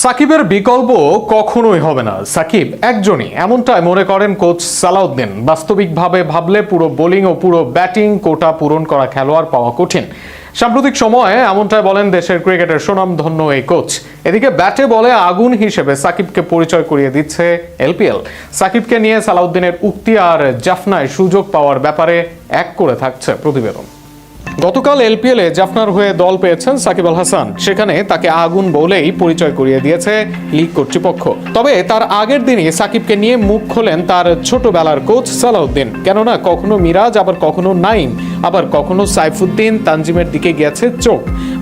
সাকিবের বিকল্প কখনোই হবে না। সাকিব একজনই, এমনটাই মনে করেন কোচ সালাউদ্দিন। বাস্তবিকভাবে ভাবলে পুরো বোলিং ও পুরো ব্যাটিং কোটা পূরণ করা খেলোয়াড় পাওয়া কঠিন। সাম্প্রতিক সময়ে এমনটাই বলেন দেশের ক্রিকেটের সুনামধন্য এই কোচ। এদিকে ব্যাটে বলে আগুন হিসেবে সাকিবকে পরিচয় করিয়ে দিচ্ছে এলপিএল। সাকিবকে নিয়ে সালাউদ্দিনের উক্তি আর জাফনায় সুযোগ পাওয়ার ব্যাপারে এক করে থাকছে প্রতিবেদন। গতকাল এলপিএলে জাফনার হয়ে দল পেয়েছেন সাকিব আল হাসান। সেখানে তাকে আগুন বলেই পরিচয় করিয়ে দিয়েছে লিগ কর্তৃপক্ষ। তবে তার আগের দিনই সাকিবকে নিয়ে মুখ খোলেন তার ছোটবেলার কোচ সালাউদ্দিন। কেননা কখনো মিরাজ, আবার কখনো নাইম, আবার কখনো সাইফুদ্দিন, তানজিমের দিকে গিয়েছে চোখ।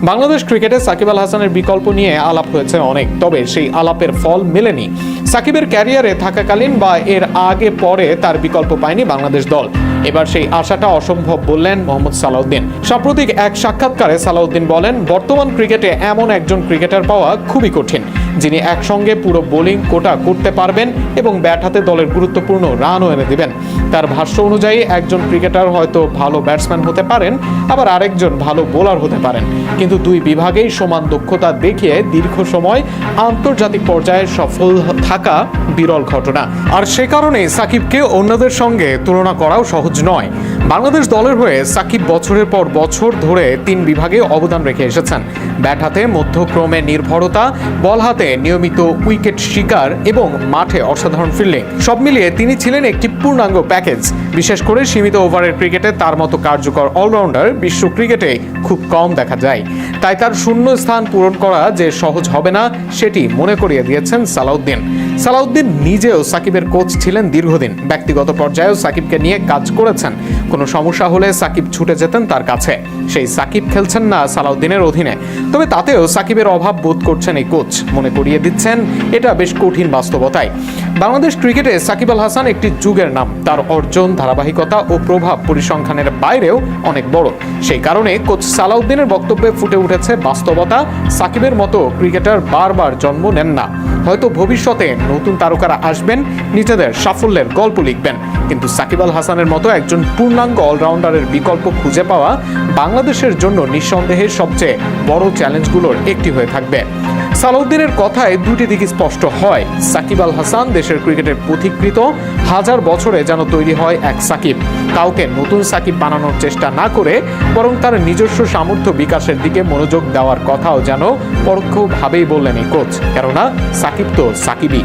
বাংলাদেশ ক্রিকেটে সাকিব আল হাসানের বিকল্প নিয়ে আলাপ হয়েছে অনেক, তবে সেই আলাপের ফল মেলেনি। সাকিবের ক্যারিয়ারে থাকাকালীন বা এর আগে পরে তার বিকল্প পায়নি বাংলাদেশ দল। এবার সেই আশাটা অসম্ভব বললেন মোহাম্মদ সালাউদ্দিন। সাম্প্রতিক এক সাক্ষাৎকারে সালাউদ্দিন বলেন, বর্তমান ক্রিকেটে এমন একজন ক্রিকেটার পাওয়া খুবই কঠিন, যিনি একসঙ্গে পুরো বোলিং কোটা করতে পারবেন এবং ব্যাট হাতে দলের গুরুত্বপূর্ণ রানও এনে দিবেন। তার ভাষ্য অনুযায়ী একজন ক্রিকেটার হয়তো ভালো ব্যাটসম্যান হতে পারেন, আবার আরেকজন ভালো বোলার হতে পারেন, কিন্তু দুই বিভাগেই সমান দক্ষতা দেখিয়ে দীর্ঘ সময় আন্তর্জাতিক পর্যায়ে সফল থাকা বিরল ঘটনা। আর সে কারণেই সাকিবকে অন্যদের সঙ্গে তুলনা করাও সহজ নয়। বাংলাদেশ দলের হয়ে সাকিব বছরের পর বছর ধরে তিন বিভাগে অবদান রেখে এসেছেন। ব্যাট হাতে মধ্যক্রমে নির্ভরতা, বল হাতে নিয়মিত উইকেট শিকার এবং মাঠে অসাধারণ ফিল্ডিং, সব মিলিয়ে তিনি ছিলেন একটি পূর্ণাঙ্গ প্যাকেজ। বিশেষ করে সীমিত ওভারের ক্রিকেটে তার মতো কার্যকর অলরাউন্ডার বিশ্ব ক্রিকেটে খুব কম দেখা যায়। তাই তার শূন্য স্থান পূরণ করা যে সহজ হবে না, সেটি মনে করিয়ে দিয়েছেন সালাউদ্দিন। সালাউদ্দিন নিজেও সাকিবের কোচ ছিলেন দীর্ঘদিন। ব্যক্তিগত পর্যায়েও সাকিবকে নিয়ে কাজ করেছেন। কোনো সমস্যা হলে সাকিব ছুটে যেতেন তার কাছে। সেই সাকিব খেলছেন না সালাউদ্দিনের অধীনে, তবে তাতেও সাকিবের অভাব বোধ করছেন এই কোচ। মনে করিয়ে দিচ্ছেন এটা বেশ কঠিন বাস্তবতায়। বাংলাদেশ ক্রিকেটে সাকিব আল হাসান একটি যুগের নাম। তার অর্জন, ধারাবাহিকতা ও প্রভাব পরিসংখ্যানের বাইরেও অনেক বড়। সেই কারণে কোচ সালাউদ্দিনের বক্তব্যে ফুটে উঠেছে বাস্তবতা। সাকিবের মতো ক্রিকেটার বারবার জন্ম নেন না। হয়তো ভবিষ্যতে নতুন তারকারা আসবেন, নিজেদের সাফল্যের গল্প লিখবেন, কিন্তু সাকিব আল হাসানের মতো একজন পূর্ণাঙ্গ অলরাউন্ডারের বিকল্প খুঁজে পাওয়া বাংলাদেশের জন্য নিঃসন্দেহে সবচেয়ে বড় চ্যালেঞ্জগুলোর একটি হয়ে থাকবে। সালাউদ্দিনের কথায় দুটি দিক স্পষ্ট হয়। সাকিব আল হাসান দেশের ক্রিকেটের পথিকৃত। হাজার বছরে যেন তৈরি হয় এক সাকিব। কাউকে নতুন সাকিব বানানোর চেষ্টা না করে বরং তার নিজস্ব সামর্থ্য বিকাশের দিকে মনোযোগ দেওয়ার কথাও যেন পরোক্ষভাবেই বললেন এই কোচ। কেননা সাকিব তো সাকিবই।